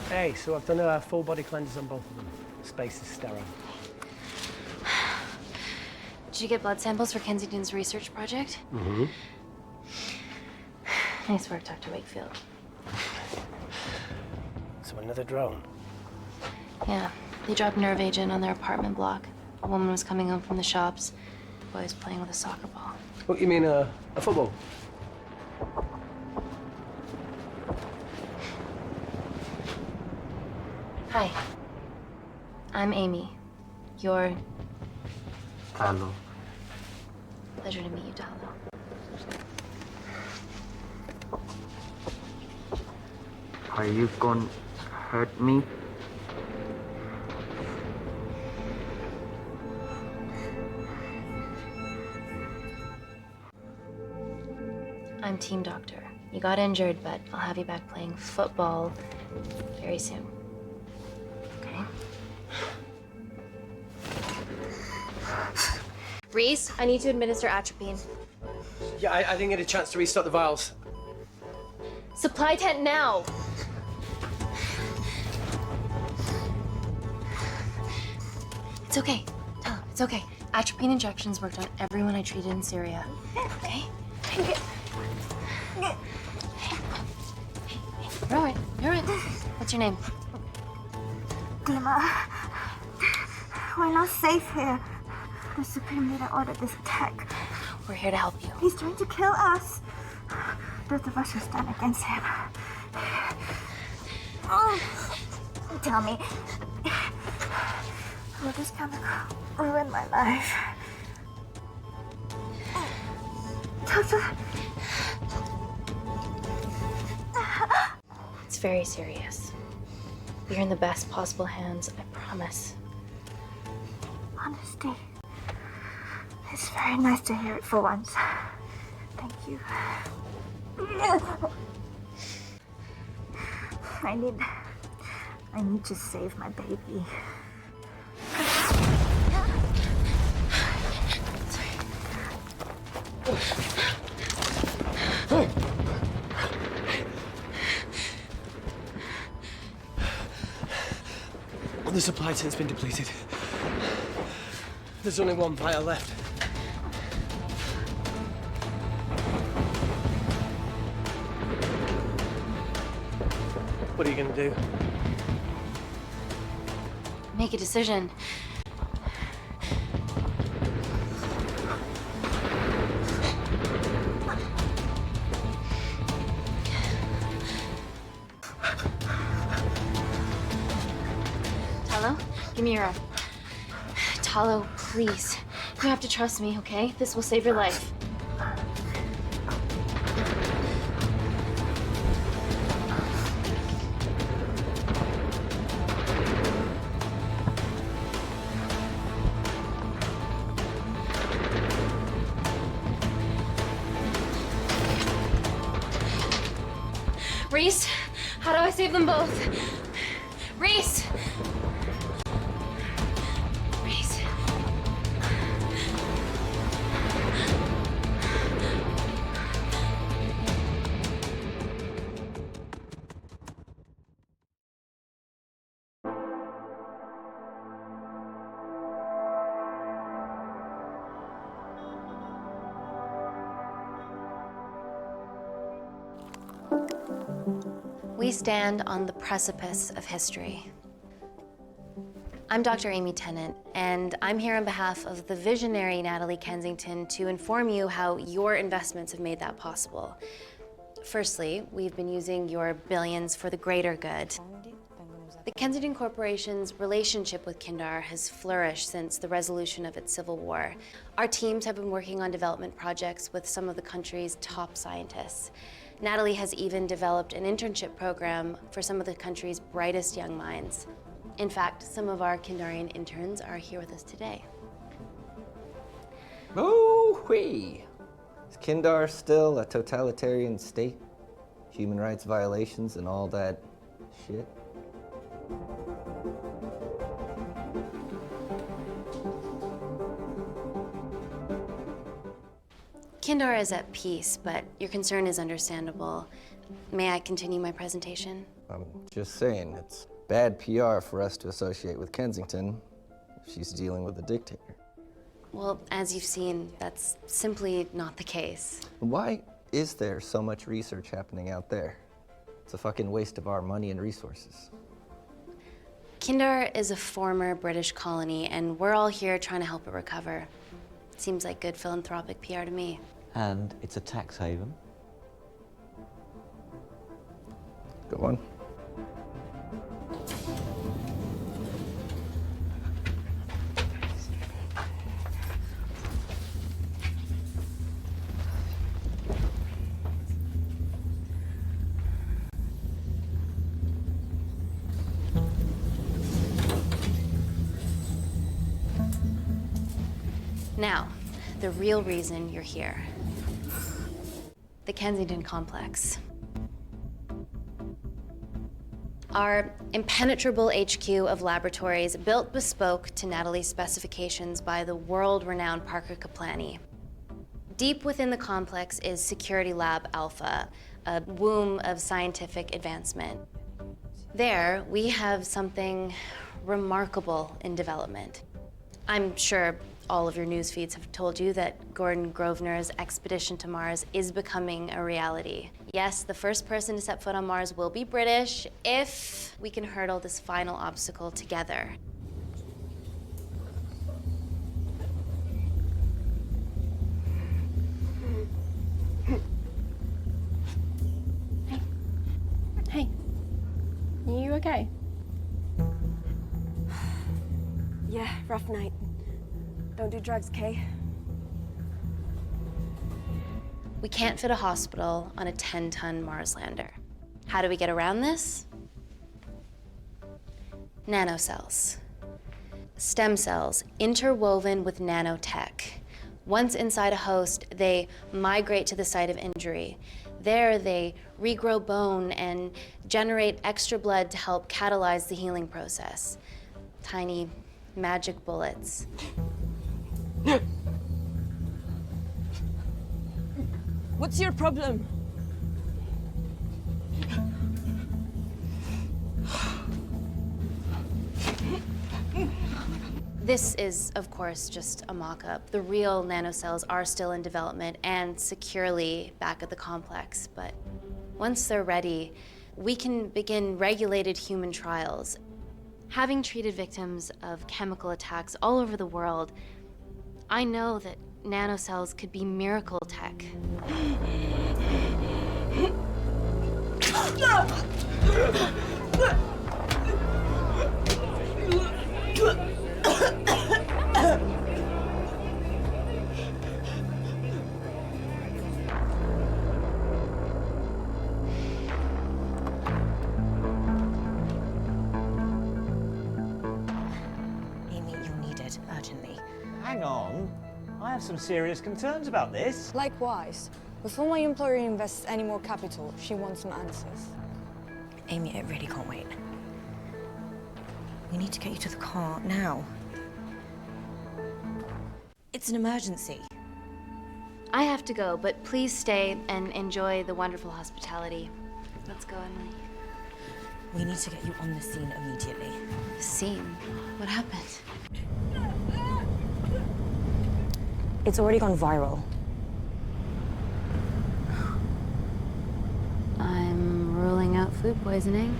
Hey, so I've done a full body cleanse on both of them. Space is sterile. Did you get blood samples for Kensington's research project? Mm-hmm. Nice work, Dr. Wakefield. So another drone. Yeah, they dropped nerve agent on their apartment block. A woman was coming home from the shops. The boy was playing with a soccer ball. What, you mean a football? Hi. I'm Amy. You're... Hello. Pleasure to meet you, Talo. Are you gonna hurt me? I'm team doctor. You got injured, but I'll have you back playing football very soon. Okay? Reese, I need to administer atropine. Yeah, I didn't get a chance to restock the vials. Supply tent now! It's okay. Tell him, it's okay. Atropine injections worked on everyone I treated in Syria. Okay? You're all right. You're all right. What's your name? Dima, we're not safe here. The Supreme Leader ordered this attack. We're here to help you. He's trying to kill us. Both of us will stand against him. Oh, tell me, will this chemical ruin my life? Doctor. It's very serious. You're in the best possible hands, I promise. Honesty. It's very nice to hear it for once. Thank you. I need to save my baby. The supply tent's been depleted. There's only one vial left. What are you gonna do? Make a decision. Talo, give me your arm. Talo, please. You have to trust me, okay? This will save your life. Reese, how do I save them both? Reese! Reese. We stand on the precipice of history. I'm Dr. Amy Tennant, and I'm here on behalf of the visionary Natalie Kensington to inform you how your investments have made that possible. Firstly, we've been using your billions for the greater good. The Kensington Corporation's relationship with Kindar has flourished since the resolution of its civil war. Our teams have been working on development projects with some of the country's top scientists. Natalie has even developed an internship program for some of the country's brightest young minds. In fact, some of our Kindarian interns are here with us today. Oh-wee! Is Kindar still a totalitarian state? Human rights violations and all that shit? Kindar is at peace, but your concern is understandable. May I continue my presentation? I'm just saying, it's bad PR for us to associate with Kensington if she's dealing with a dictator. Well, as you've seen, that's simply not the case. Why is there so much research happening out there? It's a fucking waste of our money and resources. Kindar is a former British colony, and we're all here trying to help it recover. Seems like good philanthropic PR to me. And it's a tax haven. Go on. Now, the real reason you're here. The Kensington complex. Our impenetrable HQ of laboratories built bespoke to Natalie's specifications by the world-renowned Parker Kaplani. Deep within the complex is Security Lab Alpha, a womb of scientific advancement. There, we have something remarkable in development. I'm sure all of your news feeds have told you that Gordon Grosvenor's expedition to Mars is becoming a reality. Yes, the first person to set foot on Mars will be British if we can hurdle this final obstacle together. Hey, are you okay? Yeah, rough night. Don't do drugs, Kay. We can't fit a hospital on a 10-ton Mars lander. How do we get around this? Nanocells. Stem cells interwoven with nanotech. Once inside a host, they migrate to the site of injury. There, they regrow bone and generate extra blood to help catalyze the healing process. Tiny magic bullets. What's your problem? This is, of course, just a mock-up. The real nanocells are still in development and securely back at the complex, but once they're ready, we can begin regulated human trials. Having treated victims of chemical attacks all over the world, I know that nanocells could be miracle tech. Amy, you're needed urgently. Hang on. I have some serious concerns about this. Likewise. Before my employer invests any more capital, she wants some answers. Amy, it really can't wait. We need to get you to the car now. It's an emergency. I have to go, but please stay and enjoy the wonderful hospitality. Let's go, Emily. We need to get you on the scene immediately. Scene? What happened? It's already gone viral. I'm ruling out food poisoning.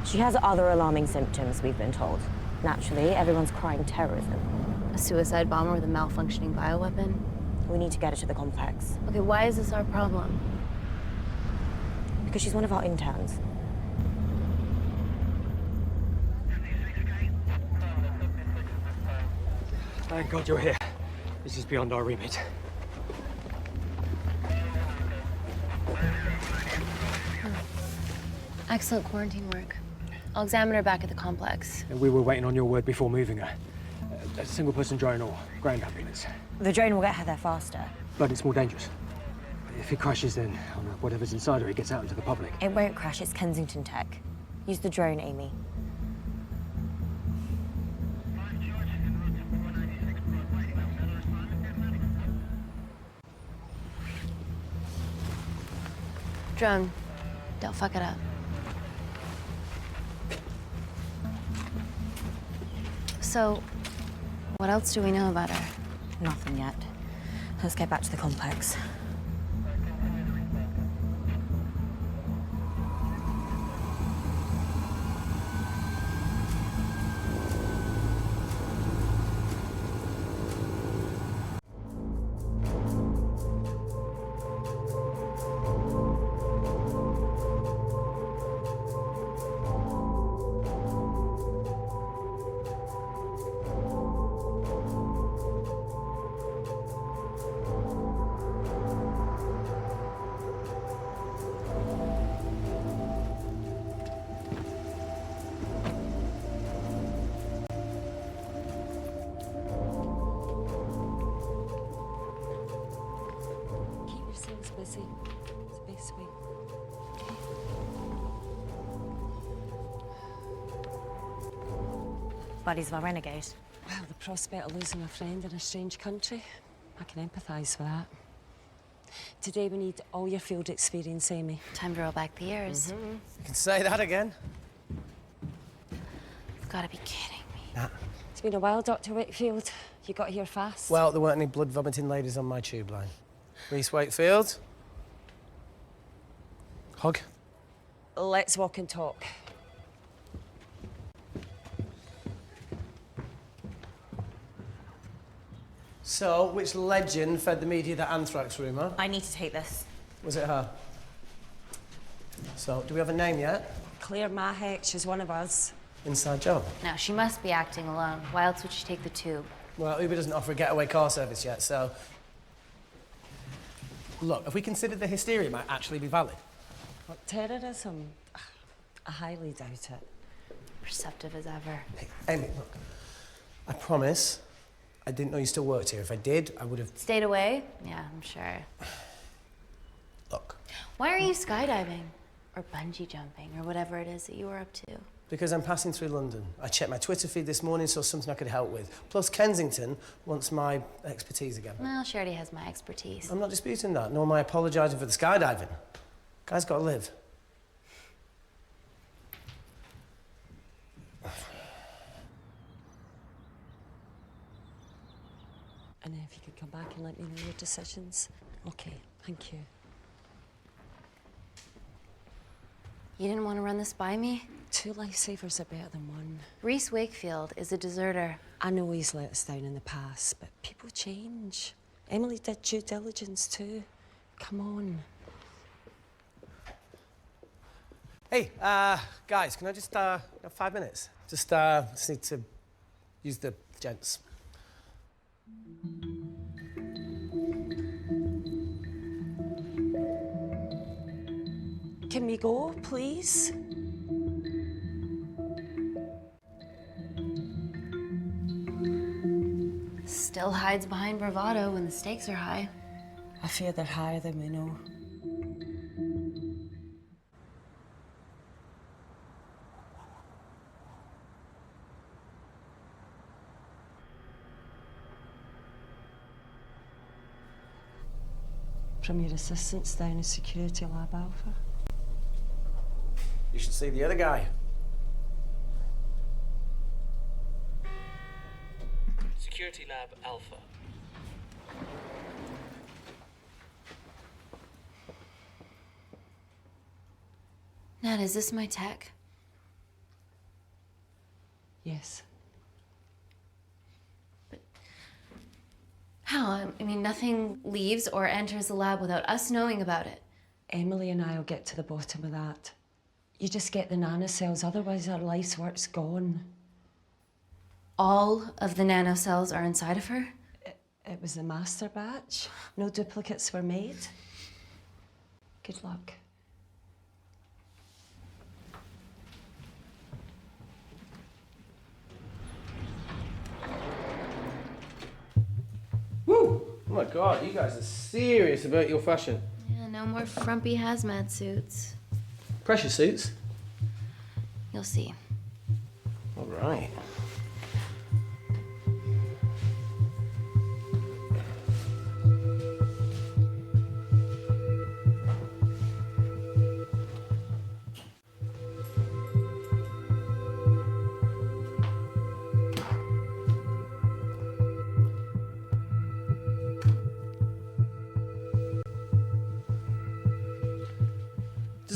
She has other alarming symptoms, we've been told. Naturally, everyone's crying terrorism. A suicide bomber with a malfunctioning bioweapon? We need to get her to the complex. Okay, why is this our problem? Because she's one of our interns. Thank God you're here. This is beyond our remit. Excellent quarantine work. I'll examine her back at the complex. And we were waiting on your word before moving her. A single-person drone or ground ambulance. The drone will get her there faster. But it's more dangerous. If it crashes, then whatever's inside her, it gets out into the public. It won't crash, it's Kensington tech. Use the drone, Amy. Drone, don't fuck it up. So, what else do we know about her? Nothing yet. Let's get back to the complex. Busy. It's the best way. Buddies of a renegade. Well, the prospect of losing a friend in a strange country, I can empathise with that. Today we need all your field experience, Amy. Time to roll back the years. You can say that again. You've got to be kidding me. Nah. It's been a while, Dr. Wakefield. You got here fast. Well, there weren't any blood-vomiting ladies on my tube line. Reese Wakefield. Hug. Let's walk and talk. So, which legend fed the media that anthrax rumour? I need to take this. Was it her? So, do we have a name yet? Claire Mahek, she's one of us. Inside job. No, she must be acting alone. Why else would she take the tube? Well, Uber doesn't offer a getaway car service yet, so... Look, have we considered the hysteria might actually be valid? What, terrorism? I highly doubt it. Perceptive as ever. Hey, Amy, look. I promise I didn't know you still worked here. If I did, I would have... Stayed away? Yeah, I'm sure. Look. Why are you skydiving? Or bungee jumping, or whatever it is that you were up to? Because I'm passing through London. I checked my Twitter feed this morning, saw something I could help with. Plus, Kensington wants my expertise again. Well, she already has my expertise. I'm not disputing that, nor am I apologising for the skydiving. Guy's got to live. And if you could come back and let me know your decisions. Okay, thank you. You didn't want to run this by me? 2 lifesavers are better than 1. Reese Wakefield is a deserter. I know he's let us down in the past, but people change. Emily did due diligence too. Come on. Hey, guys, can I just, have 5 minutes? Just need to use the gents. Can we go, please? Still hides behind bravado when the stakes are high. I fear they're higher than we know. From your assistants down in Security Lab Alpha. You should see the other guy. Security Lab Alpha. Nat, is this my tech? Yes. How? I mean, nothing leaves or enters the lab without us knowing about it. Emily and I will get to the bottom of that. You just get the nanocells, otherwise our life's work's gone. All of the nanocells are inside of her? It was the master batch. No duplicates were made. Good luck. Woo! Oh my God, you guys are serious about your fashion. Yeah, no more frumpy hazmat suits. Pressure suits? You'll see. All right.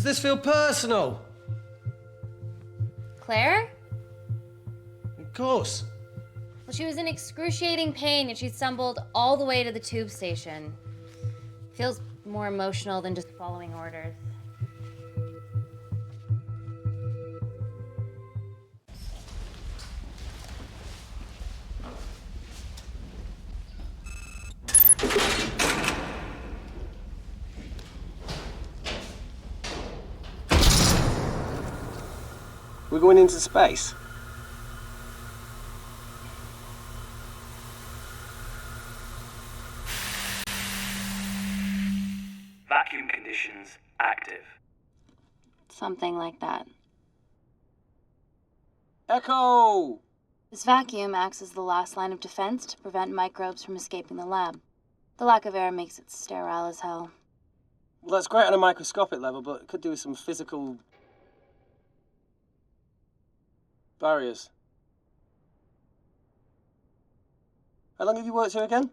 this feel personal? Claire? Of course. Well, she was in excruciating pain and she stumbled all the way to the tube station. Feels more emotional than just following orders. We're going into space. Vacuum conditions active. Something like that. Echo! This vacuum acts as the last line of defense to prevent microbes from escaping the lab. The lack of air makes it sterile as hell. Well, that's great on a microscopic level, but it could do with some physical barriers. How long have you worked here again?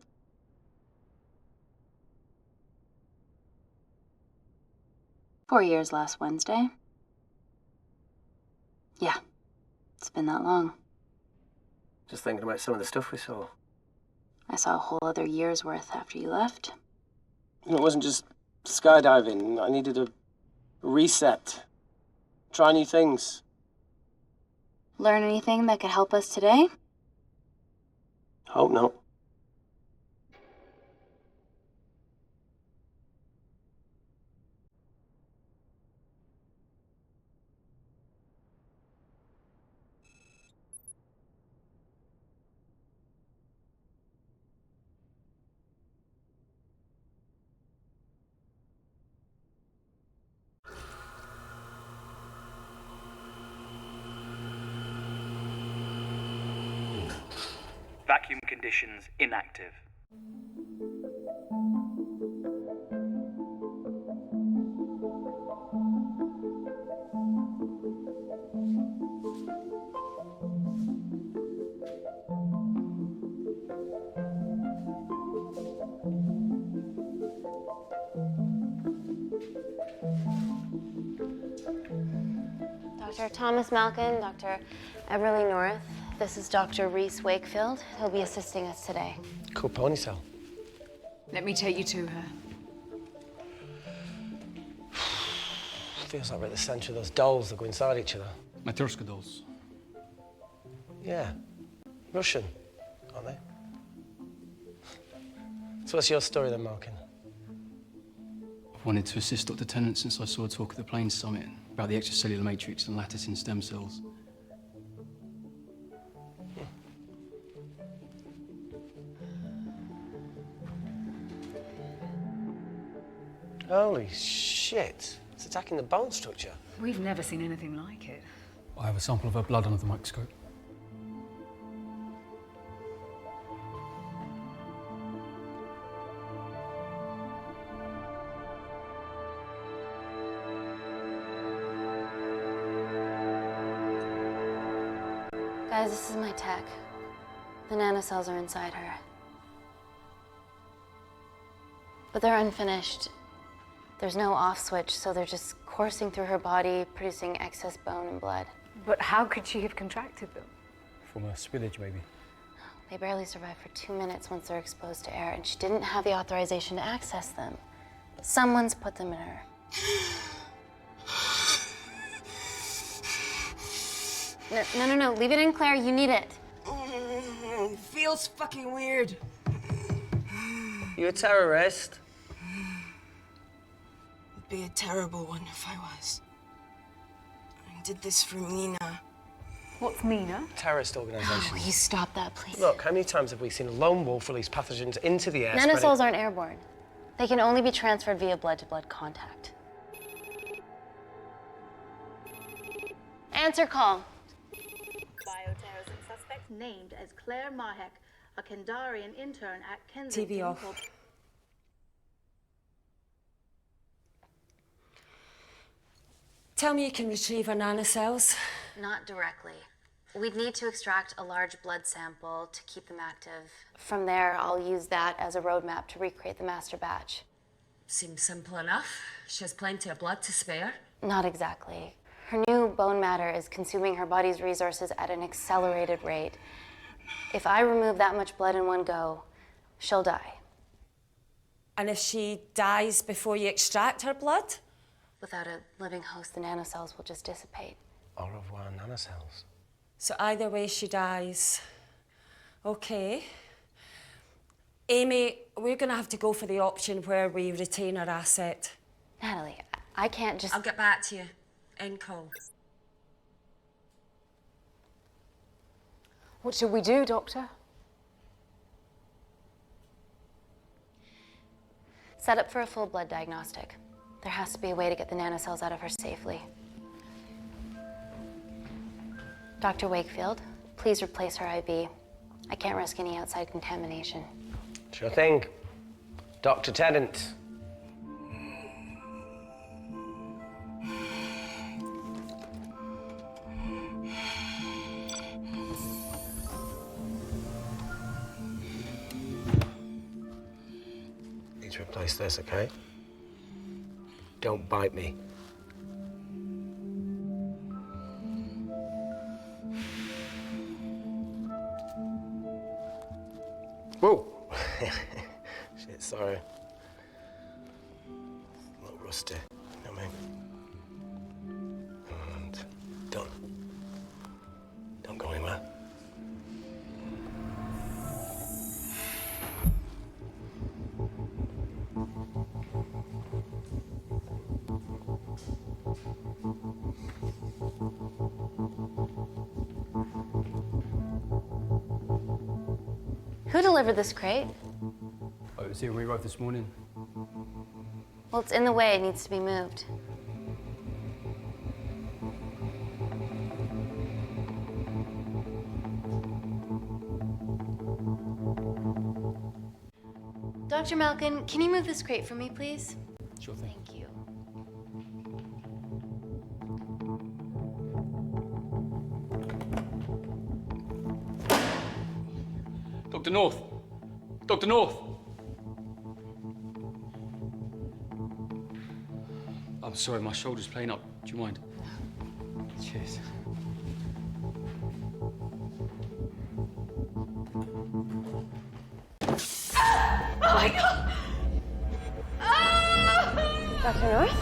"4 years last Wednesday. Yeah, it's been that long. Just thinking about some of the stuff we saw. I saw a whole other year's worth after you left. It wasn't just skydiving. I needed a reset. Try new things. Learn anything that could help us today? Hope not. Vacuum conditions inactive. Dr. Thomas Malkin, Dr. Everly North. This is Dr. Reese Wakefield. He'll be assisting us today. Cool ponytail. Let me take you to her. Feels like we're at the centre of those dolls that go inside each other. Matryoshka dolls. Yeah. Russian, aren't they? So what's your story then, Malkin? I've wanted to assist Dr. Tennant since I saw a talk at the Plains Summit about the extracellular matrix and lattice in stem cells. Holy shit. It's attacking the bone structure. We've never seen anything like it. I have a sample of her blood under the microscope. Guys, this is my tech. The nanocells are inside her. But they're unfinished. There's no off switch, so they're just coursing through her body, producing excess bone and blood. But how could she have contracted them? From a spillage, maybe. They barely survive for 2 minutes once they're exposed to air, and she didn't have the authorization to access them. Someone's put them in her. No. Leave it in, Claire. You need it. Feels fucking weird. You a terrorist? Would be a terrible one if I was. I did this for Mina. What's Mina? Terrorist organisation. Will you stop that, please? Look, how many times have we seen a lone wolf release pathogens into the air? Nanocells aren't airborne. They can only be transferred via blood-to-blood contact. Answer call. Bioterrorism suspect named as Claire Mahek, a Kandarian intern at Kensington. TV off. Tell me you can retrieve her nanocells. Not directly. We'd need to extract a large blood sample to keep them active. From there, I'll use that as a roadmap to recreate the master batch. Seems simple enough. She has plenty of blood to spare. Not exactly. Her new bone matter is consuming her body's resources at an accelerated rate. If I remove that much blood in one go, she'll die. And if she dies before you extract her blood? Without a living host, the nanocells will just dissipate. Au revoir, nanocells. So either way, she dies. Okay. Amy, we're gonna have to go for the option where we retain our asset. Natalie, I can't just... I'll get back to you. End call. What should we do, Doctor? Set up for a full blood diagnostic. There has to be a way to get the nanocells out of her safely. Dr. Wakefield, please replace her IV. I can't risk any outside contamination. Sure thing. Dr. Tennant. Need to replace this, okay? Don't bite me. Whoa! Shit, sorry. A little rusty, you know what I mean? And don't go anywhere. Who delivered this crate? Oh, it was here when we arrived this morning. Well, it's in the way. It needs to be moved. Dr. Malkin, can you move this crate for me, please? Sure thing. Thank you. Dr. North! Dr. North! I'm sorry, my shoulder's playing up. Do you mind? Cheers. Oh my God! Dr. North?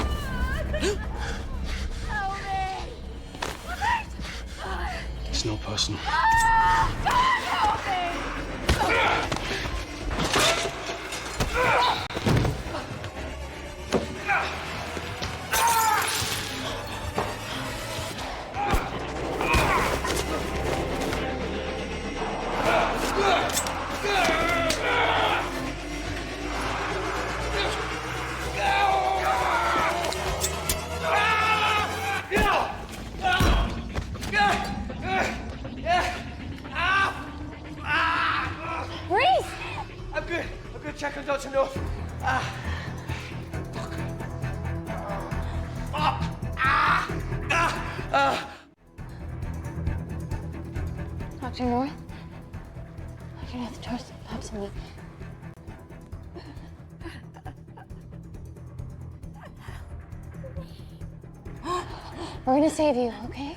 Help me! It's not personal. Help me! I'm good. Check on Dr. North. Dr. North? Dr. North, George, have some meat. We're gonna save you, okay?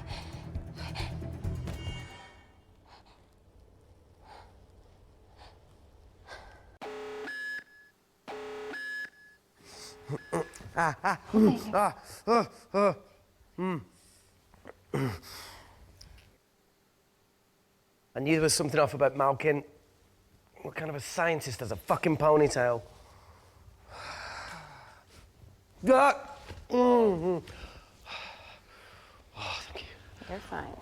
I knew there was something off about Malkin. What kind of a scientist has a fucking ponytail? Oh, thank you. You're fine.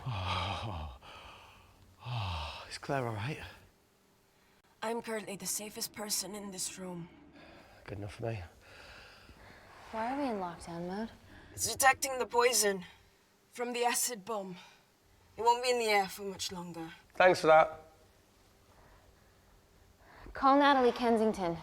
Is Claire all right? I'm currently the safest person in this room. Good enough for me. Why are we in lockdown mode? It's detecting the poison from the acid bomb. It won't be in the air for much longer. Thanks for that. Call Natalie Kensington.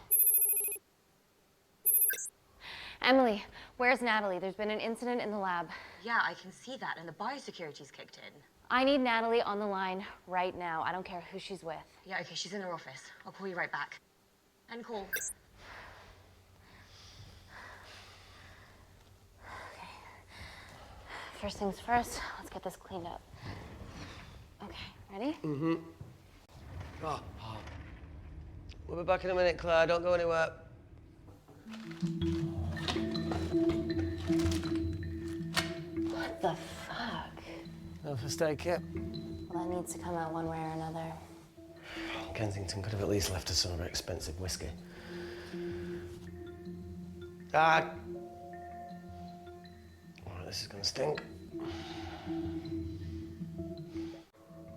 Emily, where's Natalie? There's been an incident in the lab. Yeah, I can see that, and the biosecurity's kicked in. I need Natalie on the line right now. I don't care who she's with. Yeah, okay, she's in her office. I'll call you right back. End call. first things first, let's get this cleaned up. Okay, ready? Mm-hmm. Oh. We'll be back in a minute, Claire. Don't go anywhere. What the fuck? No first aid kit. Well, that needs to come out one way or another. Kensington could have at least left us some of her expensive whiskey. Ah! Oh, this is gonna stink.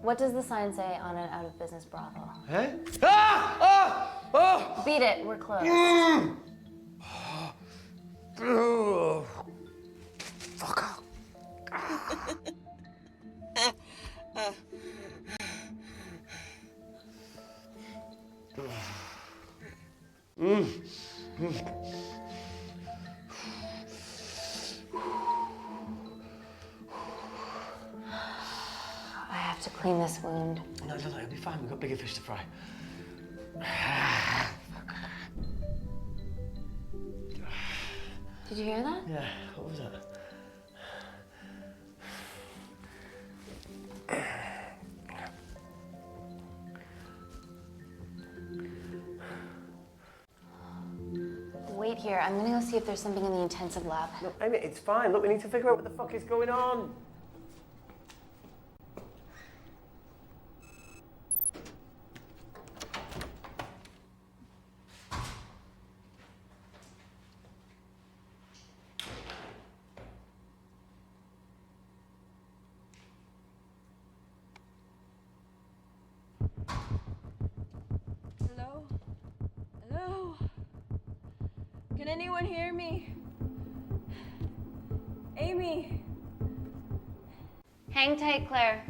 What does the sign say on an out-of-business brothel? Eh? Ah! Ah! Oh! Beat it, we're closed. Oh. Fuck off. I have to clean this wound. No, it'll be fine. We've got bigger fish to fry. Did you hear that? Yeah, what was that? Wait here. I'm gonna go see if there's something in the intensive lab. No, Amy, it's fine. Look, we need to figure out what the fuck is going on. Hello? Hello? Can anyone hear me? Amy? Hang tight, Claire.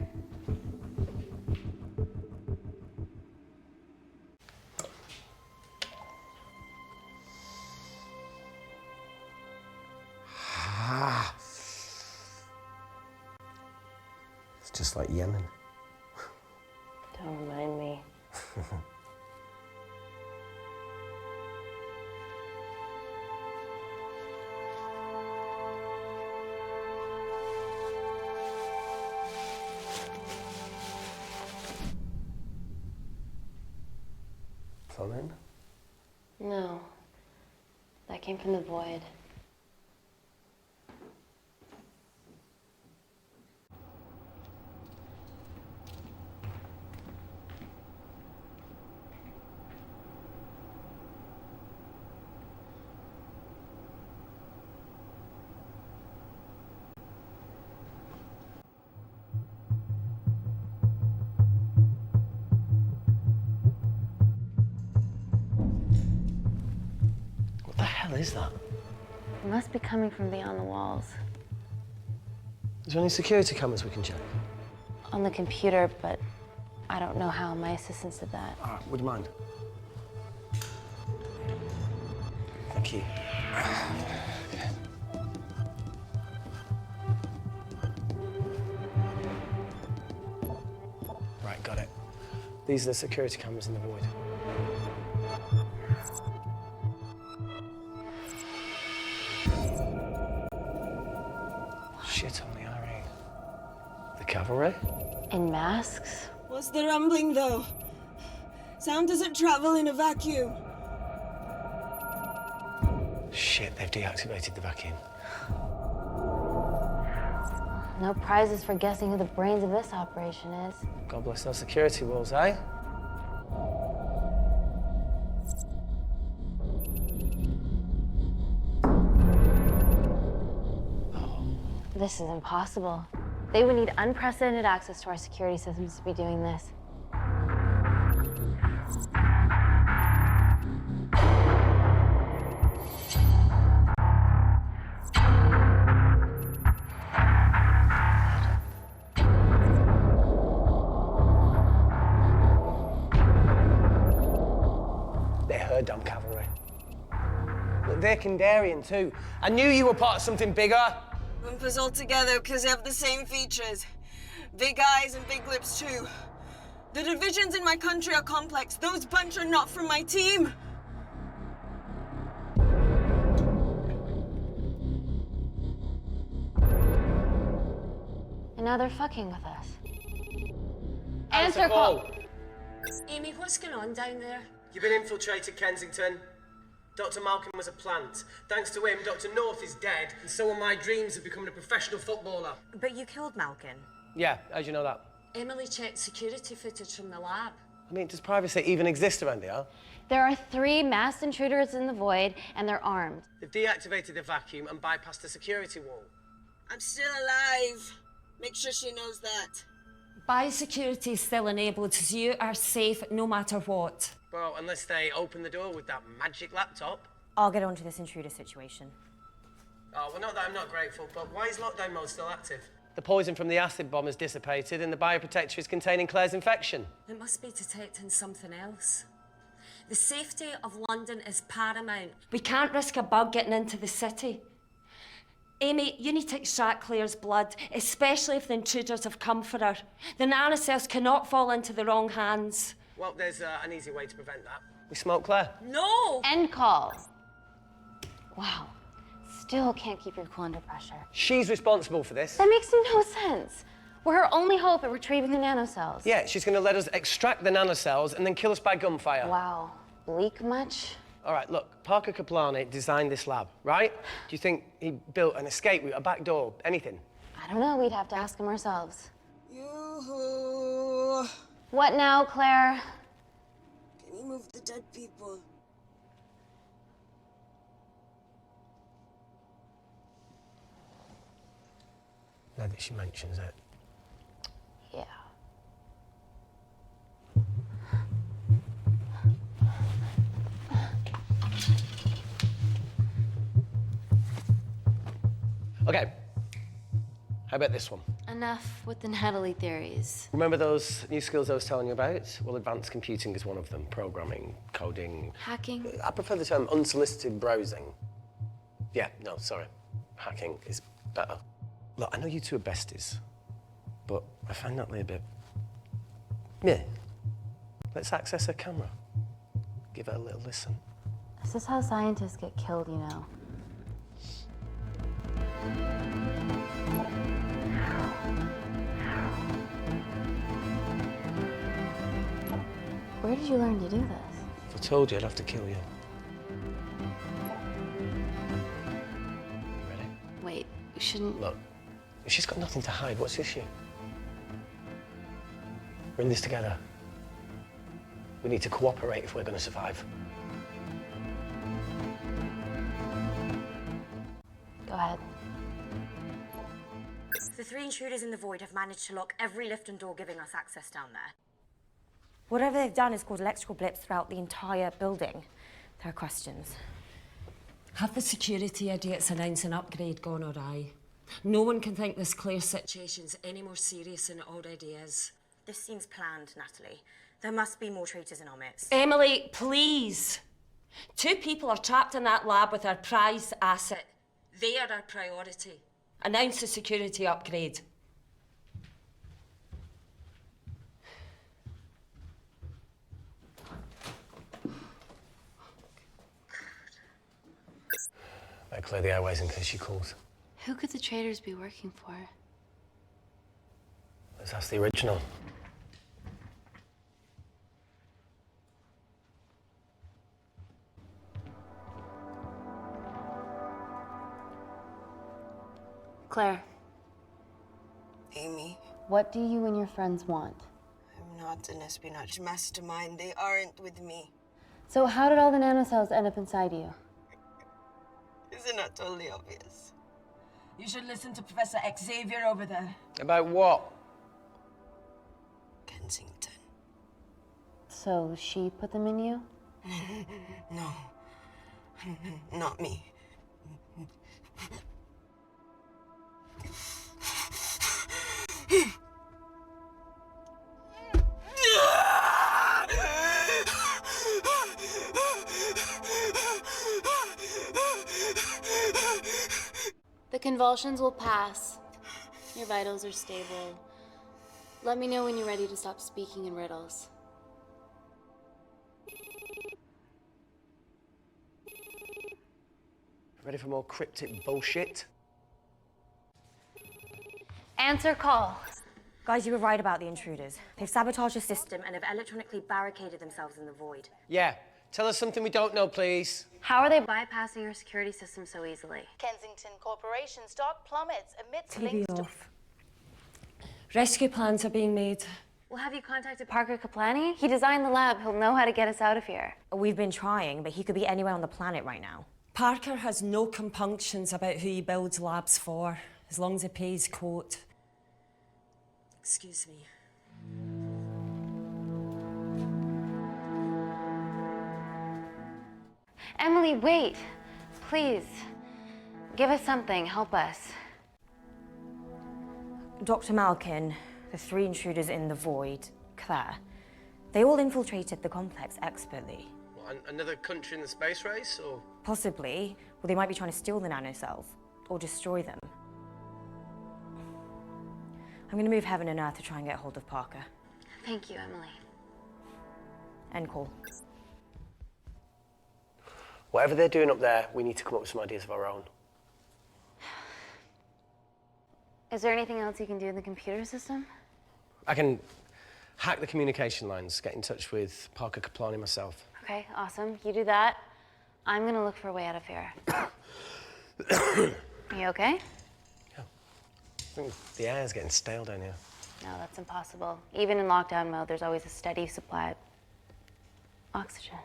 It's just like Yemen. Don't remind me. Plumbing? No. That came from the void. What the hell is that? It must be coming from beyond the walls. Is there any security cameras we can check? On the computer, but I don't know how. My assistants did that. All right, would you mind? Thank you. Okay. Right, got it. These are the security cameras in the void. Shit on the IRA. The cavalry? In masks? What's the rumbling, though? Sound doesn't travel in a vacuum. Shit, they've deactivated the vacuum. No prizes for guessing who the brains of this operation is. God bless those security walls, eh? This is impossible. They would need unprecedented access to our security systems to be doing this. They're her damn cavalry. Look, they're Kandarian too. I knew you were part of something bigger. Lumpers all together because they have the same features. Big eyes and big lips too. The divisions in my country are complex. Those bunch are not from my team. And now they're fucking with us. Answer call. Amy, what's going on down there? You've been infiltrated, Kensington. Dr. Malcolm was a plant. Thanks to him, Dr. North is dead, and so are my dreams of becoming a professional footballer. But you killed Malcolm. Yeah, how'd you know that? Emily checked security footage from the lab. I mean, does privacy even exist around here? There are 3 masked intruders in the void, and they're armed. They've deactivated the vacuum and bypassed the security wall. I'm still alive. Make sure she knows that. Biosecurity is still enabled, so you are safe no matter what. Well, unless they open the door with that magic laptop. I'll get onto this intruder situation. Oh, well, not that I'm not grateful, but why is lockdown mode still active? The poison from the acid bomb has dissipated and the bioprotector is containing Claire's infection. It must be detecting something else. The safety of London is paramount. We can't risk a bug getting into the city. Amy, you need to extract Claire's blood, especially if the intruders have come for her. The nanocells cannot fall into the wrong hands. Well, there's an easy way to prevent that. We smoke Claire. No! End call. Wow. Still can't keep your cool under pressure. She's responsible for this. That makes no sense. We're her only hope at retrieving the nanocells. Yeah, she's going to let us extract the nanocells and then kill us by gunfire. Wow. Bleak much? All right, look, Parker Kaplani designed this lab, right? Do you think he built an escape route, a back door, anything? I don't know. We'd have to ask him ourselves. Yoo-hoo. What now, Claire? Can you move the dead people? Now that she mentions it. Yeah. Okay. How about this one? Enough with the Natalie theories. Remember those new skills I was telling you about? Well, advanced computing is one of them. Programming, coding. Hacking? I prefer the term unsolicited browsing. Yeah, no, sorry. Hacking is better. Look, I know you two are besties, but I find Natalie a bit... meh. Let's access her camera. Give her a little listen. This is how scientists get killed, you know. Where did you learn to do this? If I told you, I'd have to kill you. Ready? Wait, we shouldn't... Look, if she's got nothing to hide, what's the issue? We're in this together. We need to cooperate if we're going to survive. Go ahead. The 3 intruders in the void have managed to lock every lift and door giving us access down there. Whatever they've done has caused electrical blips throughout the entire building. There are questions. Have the security idiots announced an upgrade gone awry? No one can think this Claire situation's any more serious than it already is. This seems planned, Natalie. There must be more traitors in our midst. Emily, please. 2 people are trapped in that lab with our prized asset. They are our priority. Announce the security upgrade. Better clear the airways in case she calls. Who could the traitors be working for? Let's ask the original. Claire, Amy, what do you and your friends want? I'm not an espionage mastermind. They aren't with me. So how did all the nanocells end up inside you? Isn't that totally obvious? You should listen to Professor Xavier over there. About what? Kensington. So she put them in you? No. Not me. The convulsions will pass. Your vitals are stable. Let me know when you're ready to stop speaking in riddles. Ready for more cryptic bullshit? Answer call. Guys, you were right about the intruders. They've sabotaged the system And have electronically barricaded themselves in the void. Yeah. Tell us something we don't know, please. How are they bypassing your security system so easily? Kensington Corporation stock plummets amidst TV links to off. Rescue plans are being made. Well, have you contacted Parker Kaplani? He designed the lab. He'll know how to get us out of here. We've been trying, but he could be anywhere on the planet right now. Parker has no compunctions about who he builds labs for, as long as he pays court. Excuse me. Emily, wait. Please. Give us something. Help us. Dr. Malkin, the 3 intruders in the void, Claire, they all infiltrated the complex expertly. What, another country in the space race, or? Possibly, well, they might be trying to steal the nanocells or destroy them. I'm going to move heaven and earth to try and get hold of Parker. Thank you, Emily. End call. Whatever they're doing up there, we need to come up with some ideas of our own. Is there anything else you can do in the computer system? I can hack the communication lines, get in touch with Parker Kaplani myself. Okay, awesome. You do that. I'm gonna look for a way out of here. Are you okay? I think the air's getting stale down here. No, that's impossible. Even in lockdown mode, there's always a steady supply of oxygen.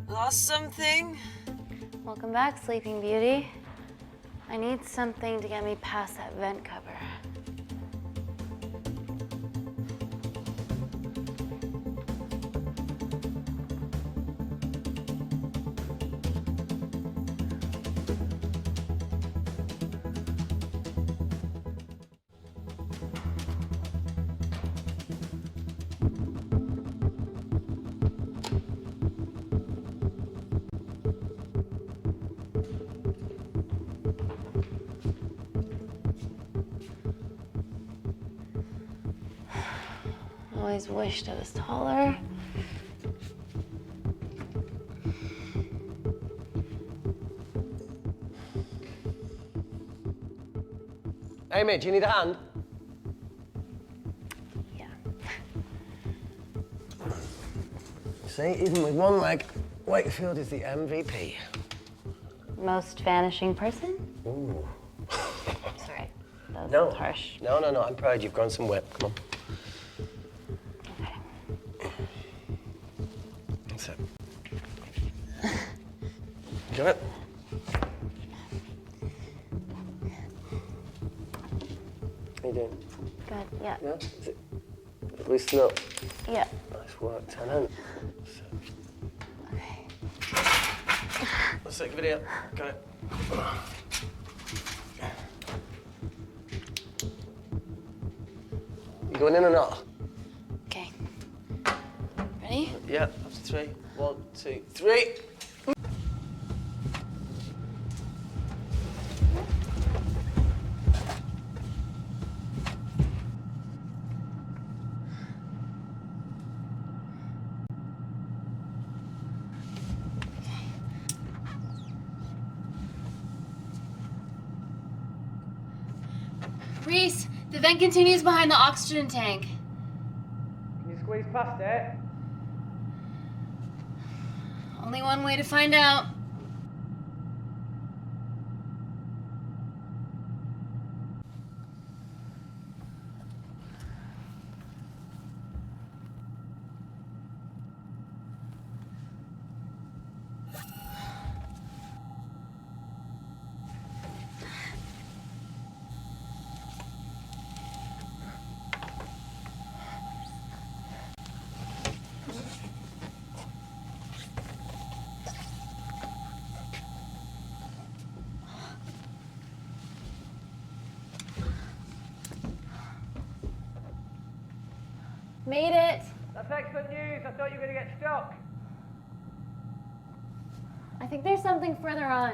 Lost something? Welcome back, Sleeping Beauty. I need something to get me past that vent cover. Always wished I was taller. Amy, do you need a hand? Yeah. See, even with one leg, Wakefield is the MVP. Most vanishing person? Ooh. Sorry, that No. was harsh. No, I'm proud you've grown some whip. Come on. That's it. Got it? How you doing? Good, yeah. Yeah? Is it loosen up? Yeah. Nice work, Tenant. Okay. Let's take a video. Got it. You going in or not? Okay. Ready? Yeah, after 3. 1, 2, 3. Reese, the vent continues behind the oxygen tank. Can you squeeze past it? Only one way to find out. Made it. That's excellent news. I thought you were going to get stuck. I think there's something further on.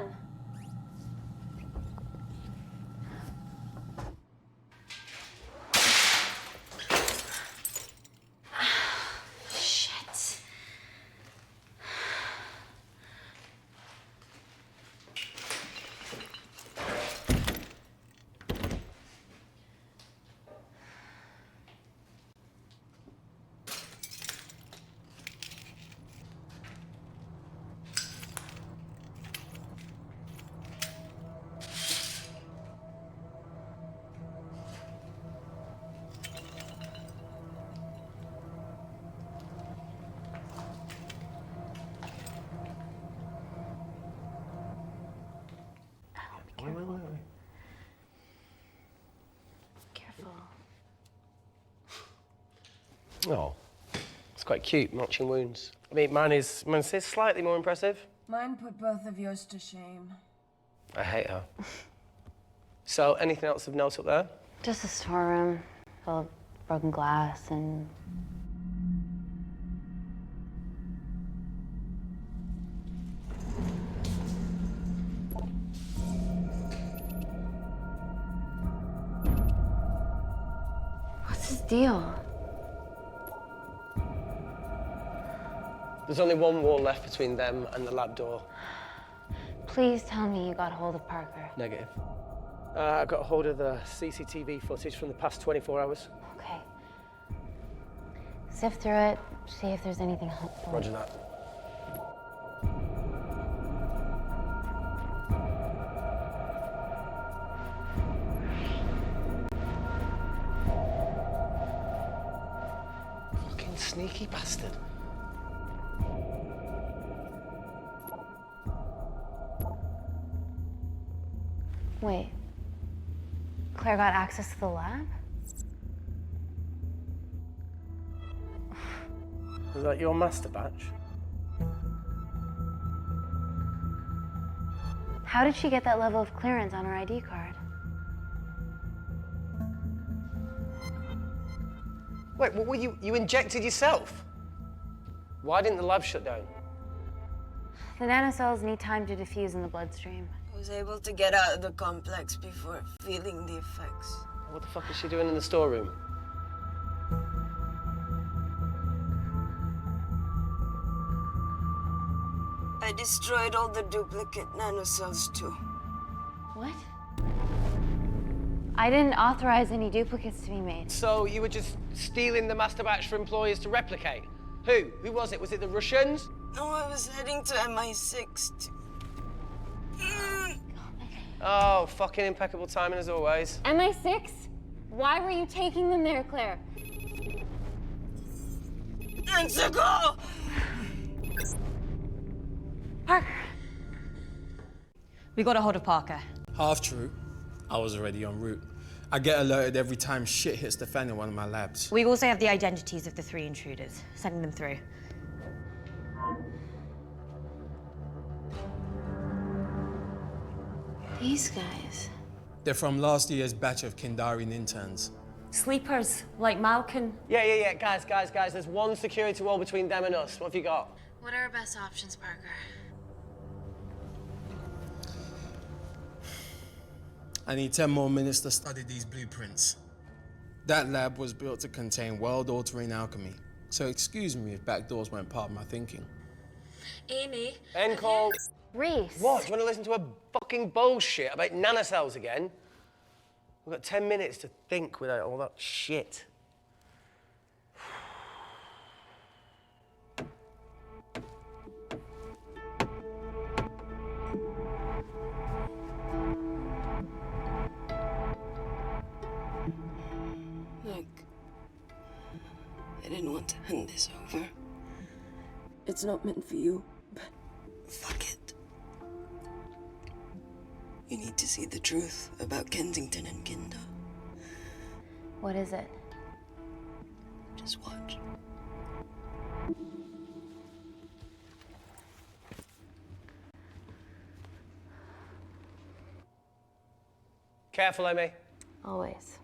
Oh, it's quite cute, matching wounds. I mean, mine is slightly more impressive. Mine put both of yours to shame. I hate her. So, anything else of note up there? Just a storeroom full of broken glass and... What's his deal? There's only one wall left between them and the lab door. Please tell me you got hold of Parker. Negative. I got hold of the CCTV footage from the past 24 hours. Okay. Sift through it, see if there's anything helpful. Roger that. Fucking sneaky bastard. Wait. Claire got access to the lab? Was that your master batch? How did she get that level of clearance on her ID card? Wait, what were you injected yourself? Why didn't the lab shut down? The nanocells need time to diffuse in the bloodstream. I was able to get out of the complex before feeling the effects. What the fuck is she doing in the storeroom? I destroyed all the duplicate nanocells too. What? I didn't authorize any duplicates to be made. So you were just stealing the master batch for employers to replicate? Who? Who was it? Was it the Russians? No, I was heading to MI6 to... Oh, fucking impeccable timing as always. MI6? Why were you taking them there, Claire? Go! Parker. We got a hold of Parker. Half true. I was already en route. I get alerted every time shit hits the fan in one of my labs. We also have the identities of the 3 intruders. Sending them through. These guys. They're from last year's batch of Kindarian interns. Sleepers, like Malkin. Yeah. Guys. There's one security wall between them and us. What have you got? What are our best options, Parker? I need 10 more minutes to study these blueprints. That lab was built to contain world-altering alchemy. So excuse me if backdoors weren't part of my thinking. Amy. End call. Reese. What? Do you want to listen to a fucking bullshit about nanocells again? We've got 10 minutes to think without all that shit. Look, I didn't want to hand this over. It's not meant for you, but fuck it. You need to see the truth about Kensington and Kinder. What is it? Just watch. Careful, Amy. Always.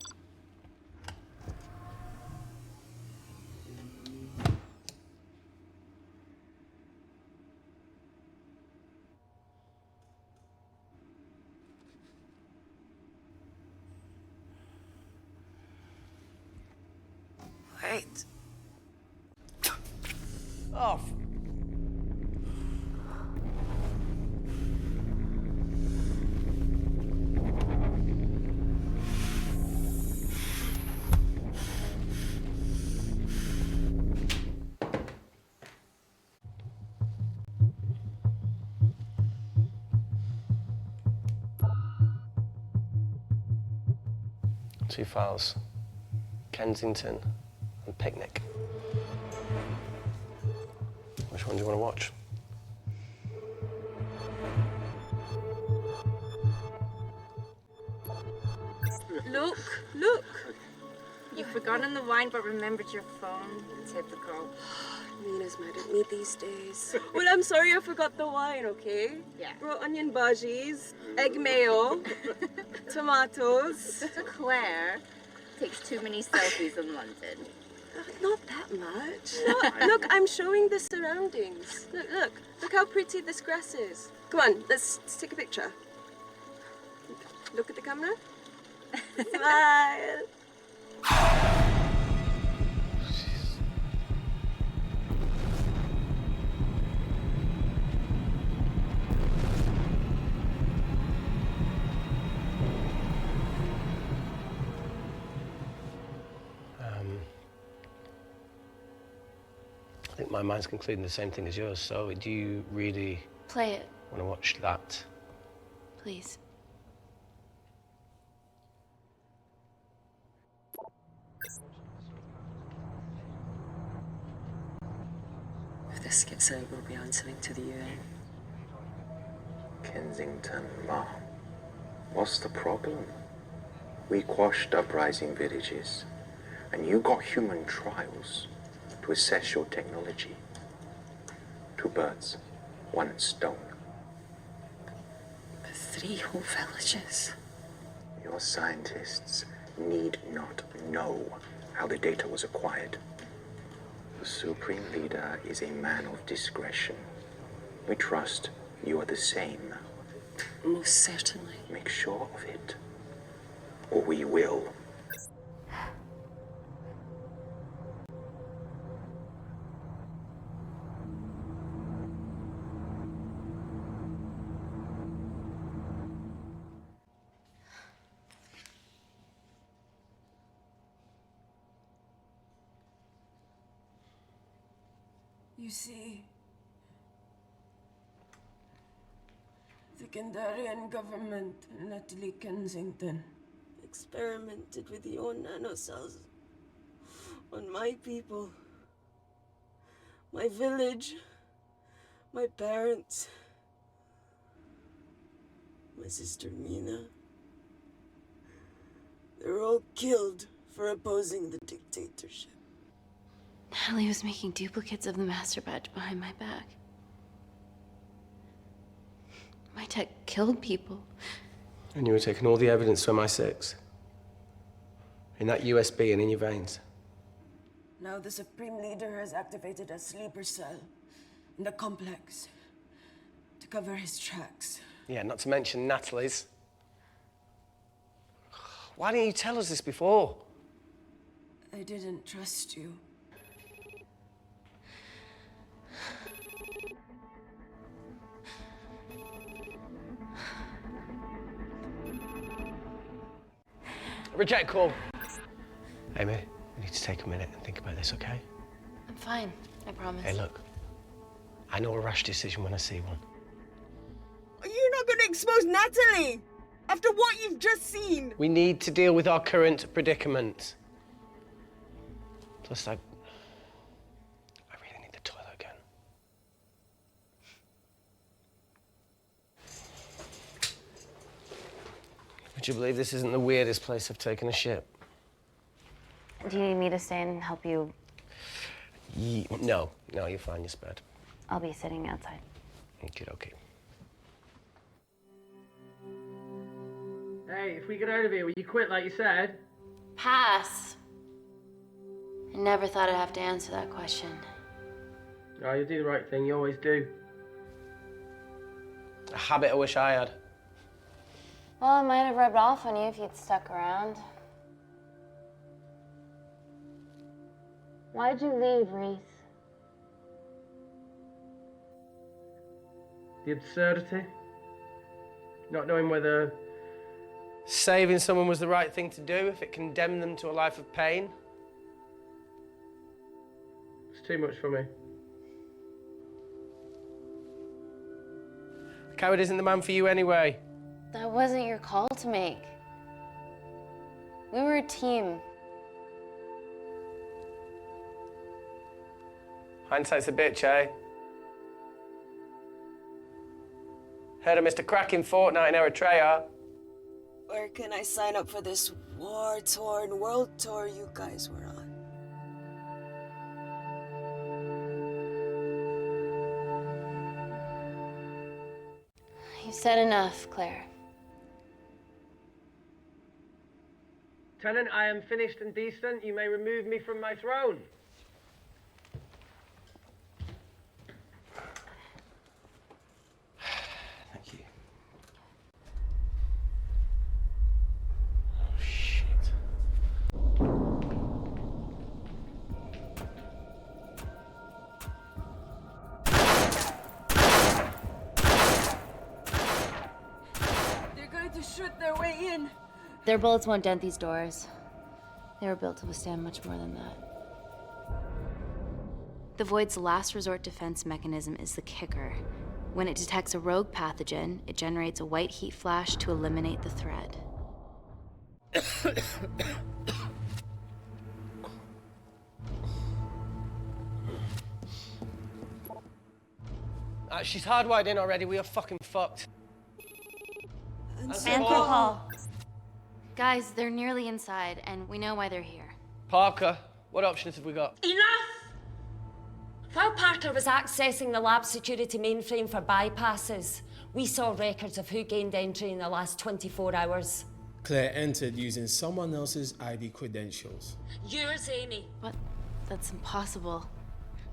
Wait. Oh. Two files. Kensington and Picnic. Which one do you want to watch? Look. You've forgotten the wine but remembered your phone. Typical. Mina's mad at me these days. Well, I'm sorry I forgot the wine, okay? Yeah. Raw onion bhajis, egg mayo, tomatoes. Claire takes too many selfies in London. Not that much. Look, I'm showing the surroundings. Look how pretty this grass is. Come on, let's take a picture. Look at the camera. Smile. I think my mind's concluding the same thing as yours, so do you really Play it, want to watch that? please. If this gets out, we'll be answering to the UN. Kensington, Ma. What's the problem? We quashed uprising villages, and you got human trials to assess your technology. 2 birds, 1 stone. 3 whole villages. Your scientists need not know how the data was acquired. The Supreme Leader is a man of discretion. We trust you are the same. Most certainly. Make sure of it, or we will. You see, the Kandarian government and Natalie Kensington experimented with your nanocells on my people, my village, my parents, my sister Mina. They were all killed for opposing the dictatorship. Natalie was making duplicates of the master badge behind my back. My tech killed people. And you were taking all the evidence to MI6? In that USB and in your veins? Now the Supreme Leader has activated a sleeper cell in the complex to cover his tracks. Yeah, not to mention Natalie's. Why didn't you tell us this before? I didn't trust you. Reject call. Amy, we need to take a minute and think about this, okay? I'm fine, I promise. Hey, look. I know a rash decision when I see one. Are you not going to expose Natalie? After what you've just seen? We need to deal with our current predicament. Plus, I really need the toilet again. Would you believe this isn't the weirdest place I've taken a shit? Do you need me to stay and help you? No, you're fine, you're spared. I'll be sitting outside. Okay. Hey, if we get out of here, will you quit like you said? Pass. I never thought I'd have to answer that question. Oh, you do the right thing, you always do. A habit I wish I had. Well, it might have rubbed off on you if you'd stuck around. Why'd you leave, Reese? The absurdity. Not knowing whether Saving someone was the right thing to do if it condemned them to a life of pain. it's too much for me. A coward isn't the man for you anyway. That wasn't your call to make. We were a team. Hindsight's a bitch, eh? Heard of Mr. Cracking Fortnite in Eritrea? Where can I sign up for this War-torn world tour you guys were on. You've said enough, Claire. Tenant, I am finished and decent. You may remove me from my throne. Thank you. Oh, shit. They're going to shoot their way in. Their bullets won't dent these doors. They were built to withstand much more than that. The Void's last resort defense mechanism is the kicker. When it detects a rogue pathogen, it generates a white heat flash to eliminate the threat. She's hardwired in already. We are fucking fucked. Answer call. Guys, they're nearly inside, and we know why they're here. Parker, what options have we got? Enough! While Parker was accessing the lab security mainframe for bypasses, we saw records of who gained entry in the last 24 hours. Claire entered using someone else's ID credentials. Yours, Amy. What? That's impossible.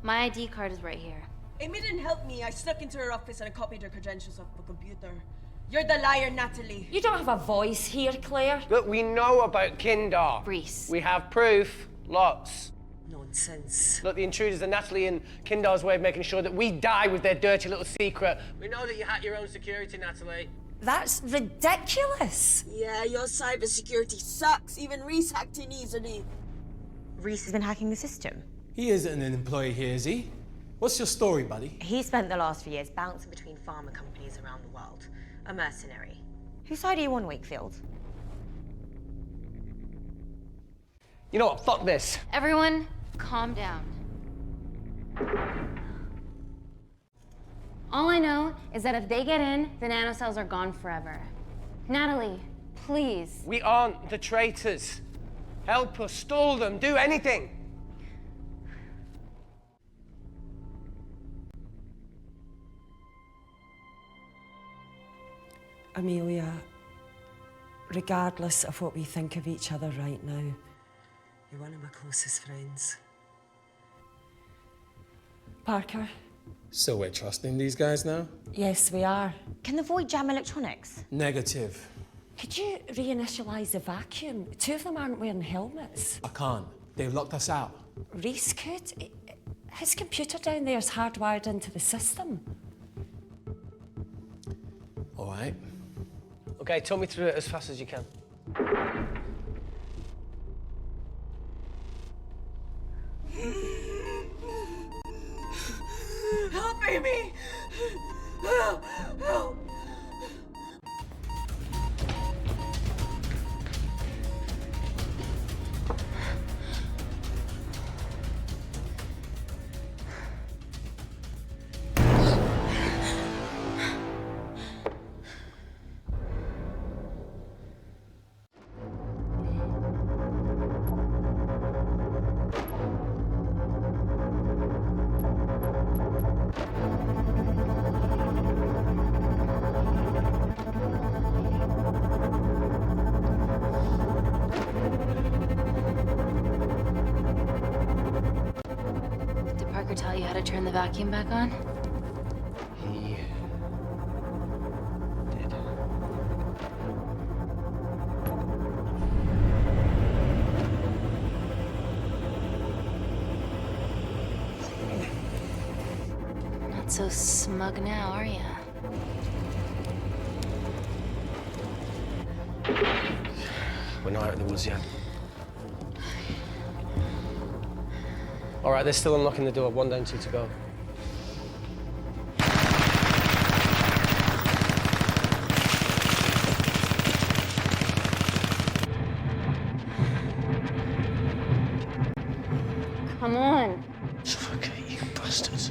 My ID card is right here. Amy didn't help me. I snuck into her office and I copied her credentials off the computer. You're the liar, Natalie. You don't have a voice here, Claire. Look, we know about Kindar. Reese. We have proof. Lots. Nonsense. Look, the intruders are Natalie and Kindar's way of making sure that we die with their dirty little secret. We know that you hack your own security, Natalie. That's ridiculous. Yeah, your cybersecurity sucks. Even Reese hacked in easily. Reese has been hacking the system. He isn't an employee here, is he? What's your story, buddy? He spent the last few years bouncing between pharma companies around the world. A mercenary. Whose side are you on, Wakefield? You know what? Fuck this. Everyone, calm down. All I know is that if they get in, the nanocells are gone forever. Natalie, please. We aren't the traitors. Help us, stall them, do anything. Amelia, regardless of what we think of each other right now, you're one of my closest friends. Parker? So we're trusting these guys now? Yes, we are. Can the Void jam electronics? Negative. Could you reinitialize the vacuum? Two of them aren't wearing helmets. I can't. They've locked us out. Reese could. His computer down there is hardwired into the system. All right. Okay, talk me through it as fast as you can. Help, Amy! Help! Help! Did Parker tell you how to turn the vacuum back on? He did. Not so smug now, are ya? We're not out of the woods yet. All right, they're still unlocking the door. 1 down, 2 to go. Come on. Suffocate, you bastards.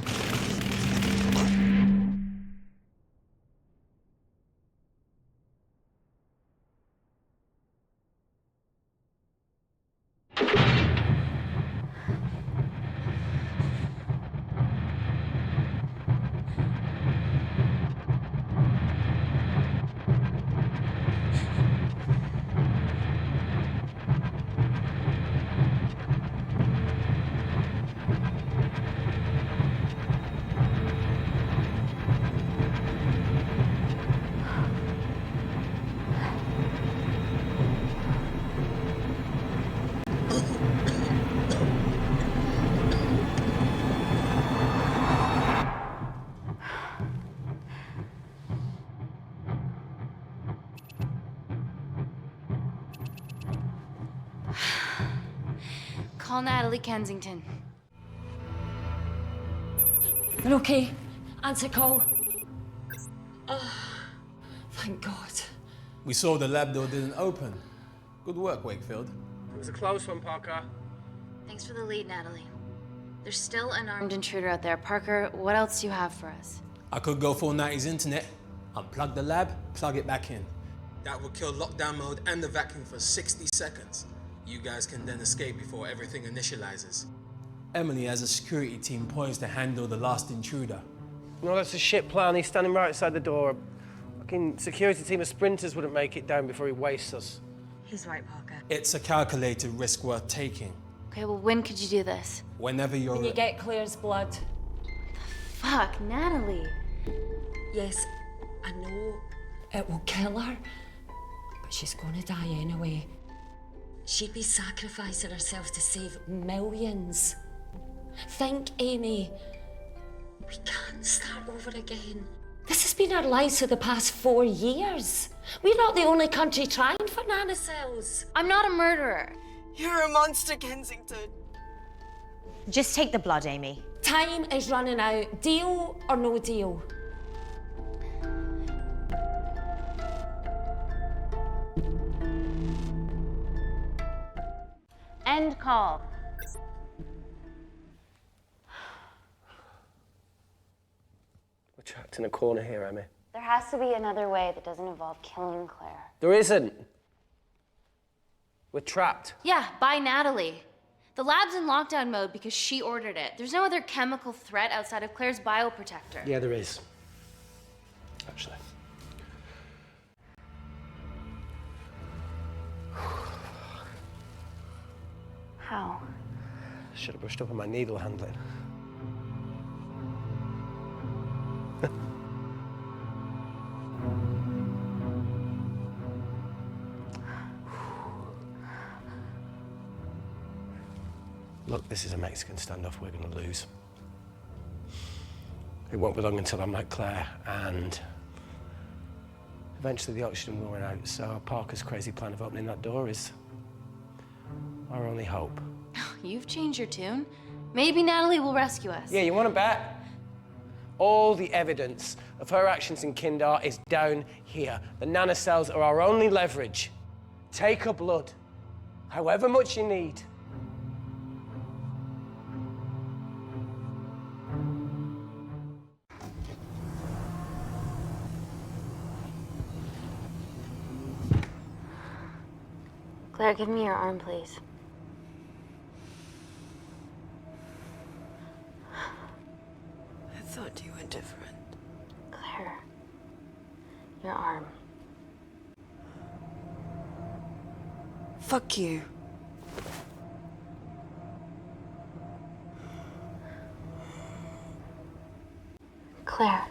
Call Natalie Kensington. They're okay. Answer call. Oh, thank God. We saw the lab door didn't open. Good work, Wakefield. It was a close one, Parker. Thanks for the lead, Natalie. There's still an armed intruder out there. Parker, what else do you have for us? I could go full 90s internet, unplug the lab, plug it back in. That will kill lockdown mode and the vacuum for 60 seconds. You guys can then escape before everything initializes. Emily has a security team poised to handle the last intruder. No, that's a shit plan. He's standing right outside the door. A fucking security team of sprinters wouldn't make it down before he wastes us. He's right, Parker. It's a calculated risk worth taking. Okay, well, when could you do this? Whenever you're... When you get Claire's blood. Fuck, Natalie. Yes, I know it will kill her, but she's gonna die anyway. She'd be sacrificing herself to save millions. Think, Amy. We can't start over again. This has been our lives for the past 4 years. We're not the only country trying for nanocells. I'm not a murderer. You're a monster, Kensington. Just take the blood, Amy. Time is running out. Deal or no deal? End call. We're trapped in a corner here, Emmy. There has to be another way that doesn't involve killing Claire. There isn't. We're trapped. Yeah, by Natalie. The lab's in lockdown mode because she ordered it. There's no other chemical threat outside of Claire's bioprotector. Yeah, there is. Actually. How? Should have brushed up on my needle handling. Look, this is a Mexican standoff we're going to lose. It won't be long until I'm like Claire, and eventually the oxygen will run out, so Parker's crazy plan of opening that door is our only hope. You've changed your tune. Maybe Natalie will rescue us. Yeah, you want to bet? All the evidence of her actions in Kindar is down here. The nanocells are our only leverage. Take her blood, however much you need. Claire, give me your arm, please. I thought you were different. Claire, your arm. Fuck you. Claire,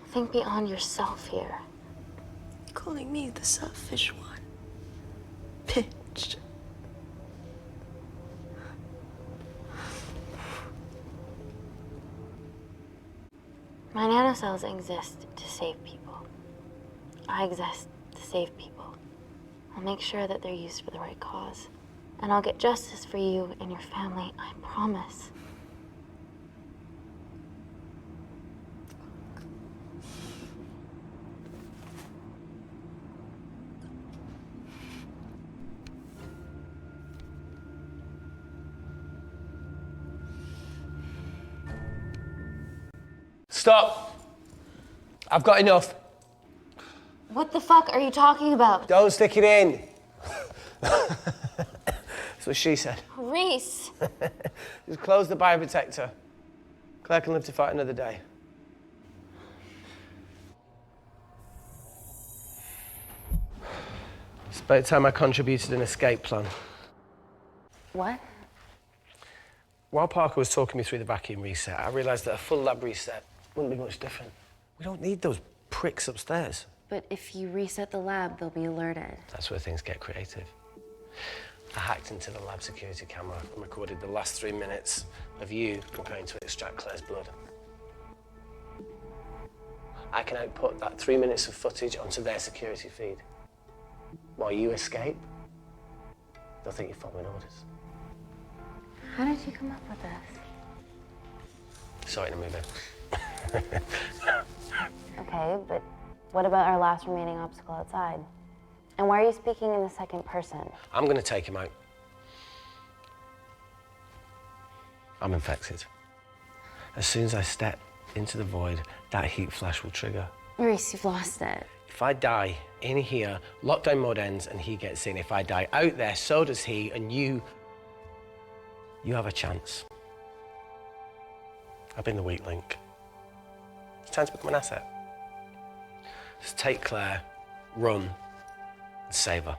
think beyond yourself here. Calling me the selfish one. Bitch. My nanocells exist to save people. I exist to save people. I'll make sure that they're used for the right cause. And I'll get justice for you and your family, I promise. Stop! I've got enough. What the fuck are you talking about? Don't stick it in. That's what she said. Reese! Just close the bioprotector. Claire can live to fight another day. It's about time I contributed an escape plan. What? While Parker was talking me through the vacuum reset, I realised that a full lab reset wouldn't be much different. We don't need those pricks upstairs. But if you reset the lab, they'll be alerted. That's where things get creative. I hacked into the lab security camera and recorded the last 3 minutes of you preparing to extract Claire's blood. I can output that 3 minutes of footage onto their security feed. While you escape, they'll think you're following orders. How did you come up with this? Saw it in a movie. Okay, but what about our last remaining obstacle outside? And why are you speaking in the second person? I'm gonna take him out. I'm infected. As soon as I step into the void, that heat flash will trigger. Maurice, you've lost it. If I die in here, lockdown mode ends and he gets in. If I die out there, so does he, and you have a chance. I've been the weak link. It's time to become an asset. Just take Claire, run, and save her.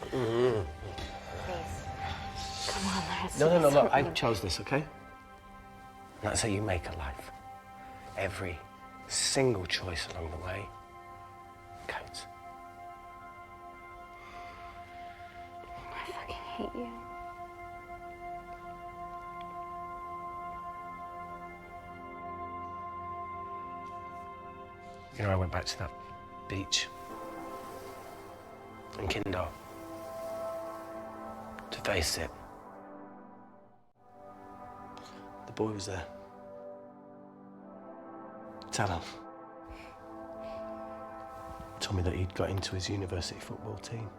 Please. Come on, let's No, do look, I something. chose this, okay? And that's how you make a life. Every single choice along the way counts. I fucking hate you. You know, I went back to that beach in Kindar to face it. The boy was there. Talon. Told me that he'd got into his university football team.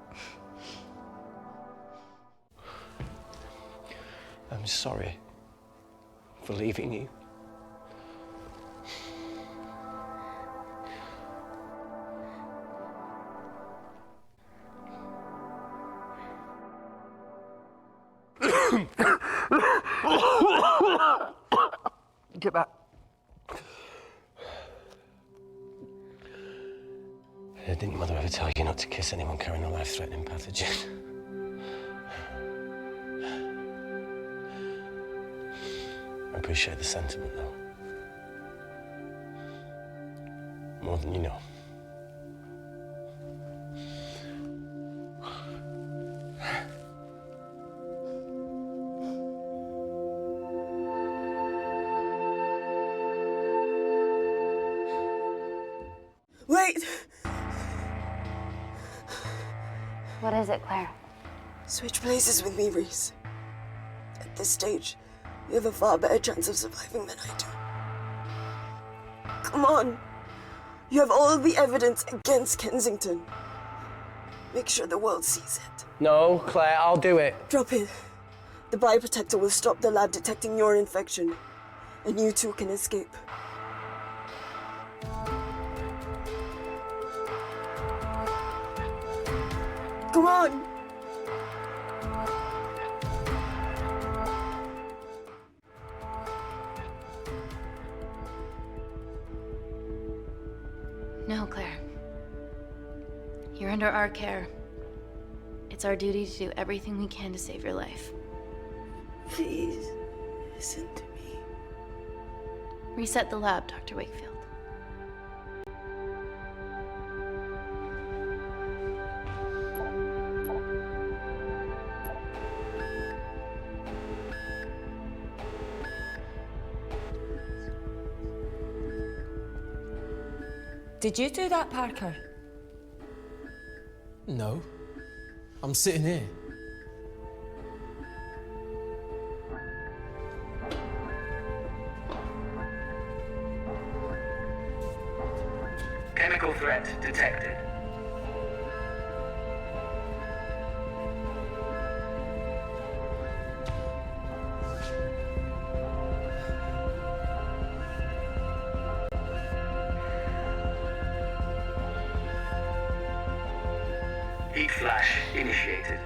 I'm sorry for leaving you. Get back. Didn't your mother ever tell you not to kiss anyone carrying a life-threatening pathogen? I appreciate the sentiment, though. More than you know. Wait! What is it, Claire? Switch places with me, Reese. At this stage, you have a far better chance of surviving than I do. Come on. You have all the evidence against Kensington. Make sure the world sees it. No, Claire, I'll do it. Drop it. The bioprotector will stop the lab detecting your infection, and you two can escape. Come on! No, Claire. You're under our care. It's our duty to do everything we can to save your life. Please, listen to me. Reset the lab, Dr. Wakefield. Did you do that, Parker? No. I'm sitting here. Chemical threat detected. Heat flash initiated.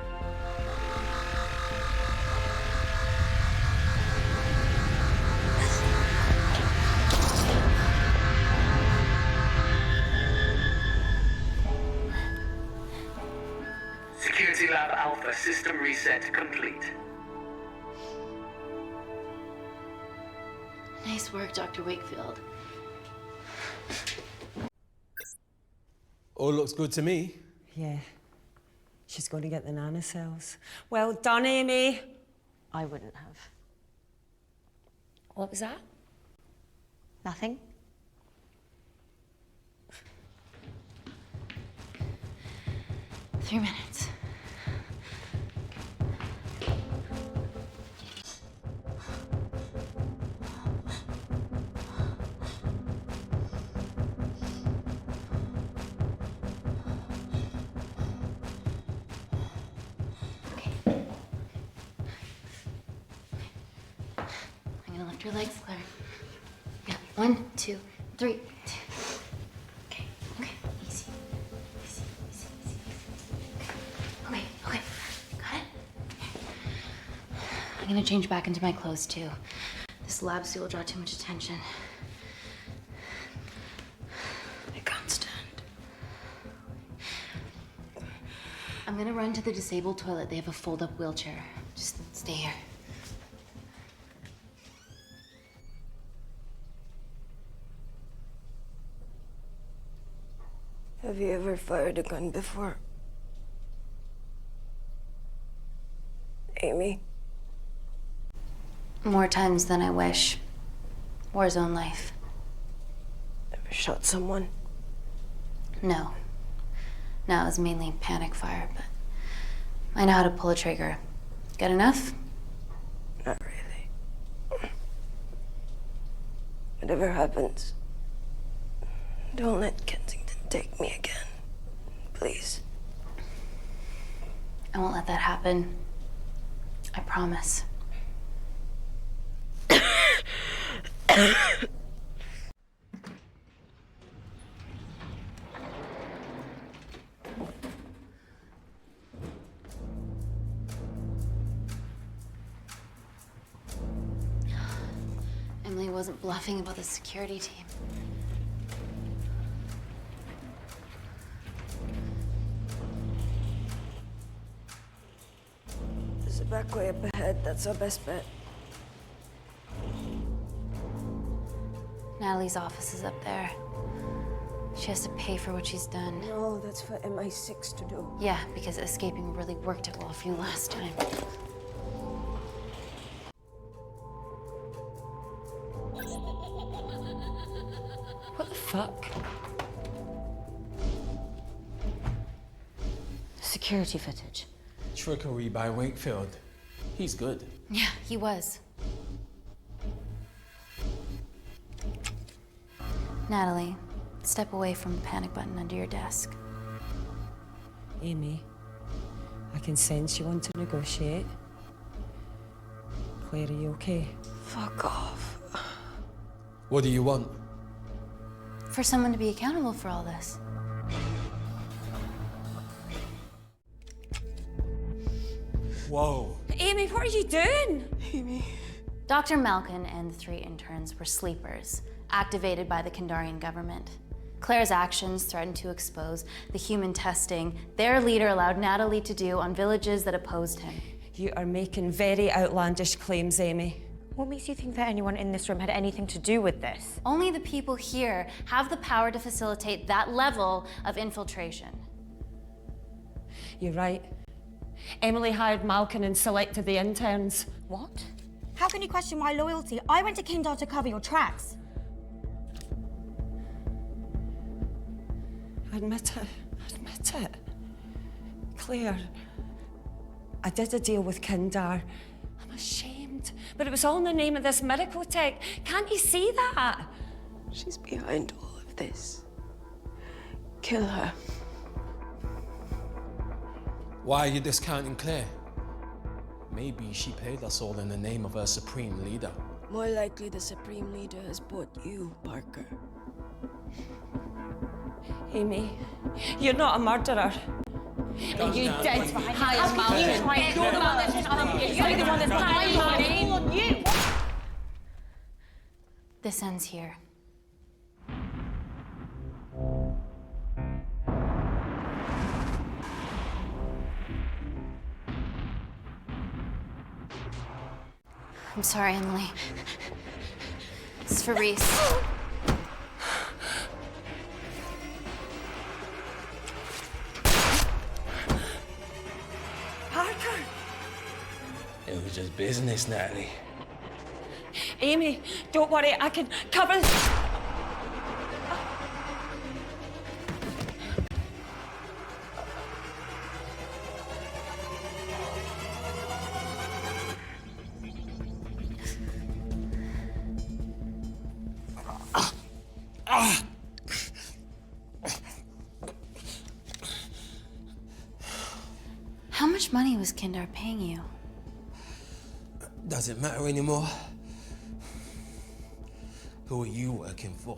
Security Lab Alpha system reset complete. Nice work, Dr. Wakefield. All looks good to me. Yeah. She's going to get the nanocells. Well done, Amy. I wouldn't have. What was that? Nothing? Three minutes. your legs, Claire. Yeah, 1, 2, 3. Okay, okay, easy. Easy, easy, easy. Okay, okay, got it? I'm gonna change back into my clothes too. This lab suit will draw too much attention. I can't stand. I'm gonna run to the disabled toilet. They have a fold-up wheelchair. Just stay here. Have you ever fired a gun before? Amy? More times than I wish. Warzone life. Ever shot someone? No. No, it was mainly panic fire, but I know how to pull a trigger. Good enough? Not really. Whatever happens, don't let Kensington take me again. Please. I won't let that happen. I promise. Emily wasn't bluffing about the security team. There's a back way up ahead. That's our best bet. Natalie's office is up there. She has to pay for what she's done. No, that's for MI6 to do. Yeah, because escaping really worked it well for you last time. What the fuck? Security footage. Trickery by Wakefield. He's good. Yeah, he was. Natalie, step away from the panic button under your desk. Amy, I can sense you want to negotiate. Claire, are you okay? Fuck off. What do you want? For someone to be accountable for all this. Whoa. Amy, what are you doing? Amy. Dr. Malkin and the 3 interns were sleepers, activated by the Kandarian government. Claire's actions threatened to expose the human testing their leader allowed Natalie to do on villages that opposed him. You are making very outlandish claims, Amy. What makes you think that anyone in this room had anything to do with this? Only the people here have the power to facilitate that level of infiltration. You're right. Emily hired Malkin and selected the interns. What? How can you question my loyalty? I went to Kindar to cover your tracks. Admit it. Admit it. Claire, I did a deal with Kindar. I'm ashamed, but it was all in the name of this miracle tech. Can't you see that? She's behind all of this. Kill her. Why are you discounting Claire? Maybe she paid us all in the name of her supreme leader. More likely the Supreme Leader has bought you, Parker. Amy, you're not a murderer. You did hire Malkin. You're the one that's hired Malkin. This ends here. I'm sorry, Emily. This is for Reese. Parker! It was just business, Natalie. Amy, don't worry, I can cover. How much money was Kindar paying you? Does it matter anymore? Who are you working for?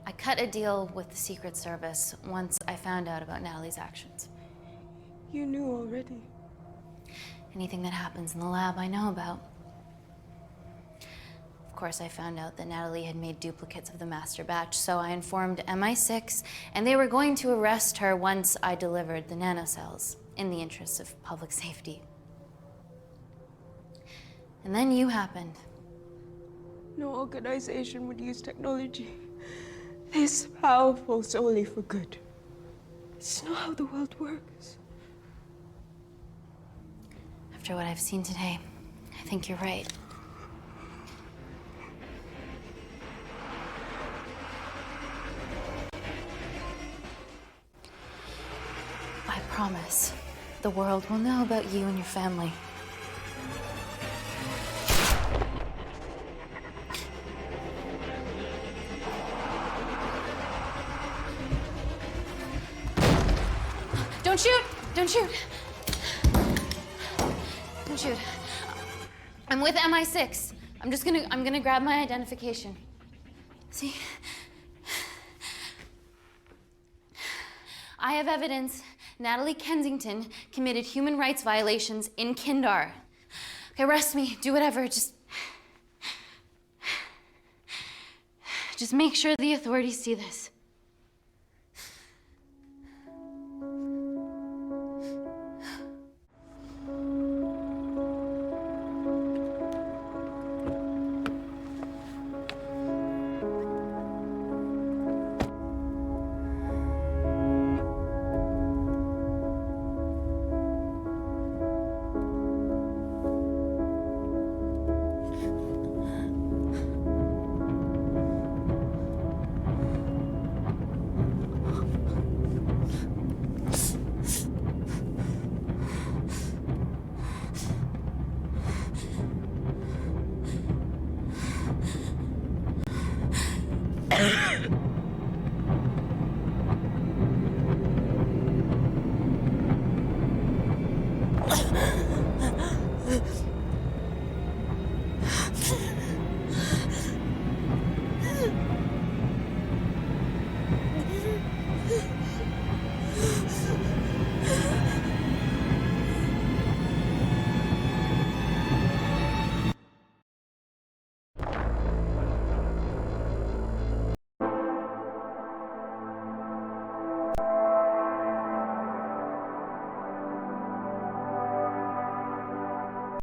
I cut a deal with the Secret Service once I found out about Natalie's actions. You knew already. Anything that happens in the lab, I know about. Of course, I found out that Natalie had made duplicates of the master batch, so I informed MI6, and they were going to arrest her once I delivered the nanocells, in the interests of public safety. And then you happened. No organization would use technology this powerful solely for good. It's not how the world works. After what I've seen today, I think you're right. I promise, the world will know about you and your family. Don't shoot! Don't shoot! Don't shoot. I'm with MI6. I'm gonna grab my identification. See? I have evidence Natalie Kensington committed human rights violations in Kindar. Okay, arrest me, do whatever, just make sure the authorities see this.